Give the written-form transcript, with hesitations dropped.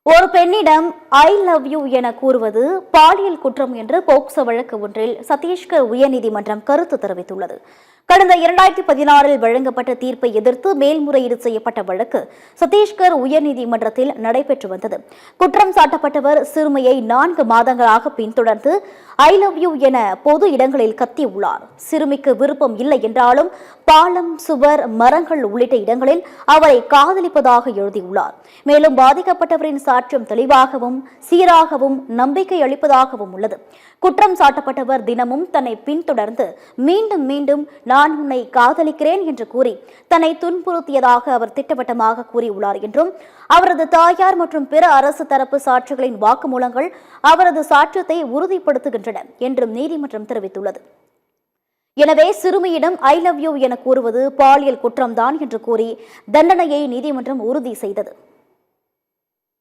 ஒரு பெண்ணிடம் I love you என கூறுவது பாலியல் குற்றம் என்று போக்சோ வழக்கு ஒன்றில் சத்தீஸ்கர் உயர்நீதிமன்றம் கருத்து தெரிவித்துள்ளது. கடந்த 2016 வழங்கப்பட்ட தீர்ப்பை எதிர்த்து மேல்முறையீடு செய்யப்பட்ட வழக்கு சத்தீஸ்கர் உயர்நீதிமன்றத்தில் நடைபெற்று வந்தது. குற்றம் சாட்டப்பட்டவர் சிறுமியை 4 மாதங்களாக பின்தொடர்ந்து ஐ லவ் யூ என பொது இடங்களில் கத்தியுள்ளார். சிறுமிக்கு விருப்பம் இல்லை என்றாலும் பாலம், சுவர், மரங்கள் உள்ளிட்ட இடங்களில் அவரை காதலிப்பதாக எழுதியுள்ளார். மேலும் பாதிக்கப்பட்டவரின் சாட்சியம் தெளிவாகவும் சீராகவும் நம்பிக்கை அளிப்பதாகவும் உள்ளது. குற்றம் சாட்டப்பட்டவர் தினமும் தன்னை பின்தொடர்ந்து மீண்டும் மீண்டும் நான் உன்னை காதலிக்கிறேன் என்று கூறி தன்னை துன்புறுத்தியதாக அவர் திட்டவட்டமாக கூறியுள்ளார் என்றும் அவரது தாயார் மற்றும் பிற அரசு தரப்பு சாட்சிகளின் வாக்குமூலங்கள் அவரது சாட்சியத்தை உறுதிப்படுத்துகின்றன என்றும் நீதிமன்றம் தெரிவித்துள்ளது. எனவே சிறுமியிடம் ஐ லவ் யூ என கூறுவது பாலியல் குற்றம்தான் என்று கூறி தண்டனையை நீதிமன்றம் உறுதி செய்தது.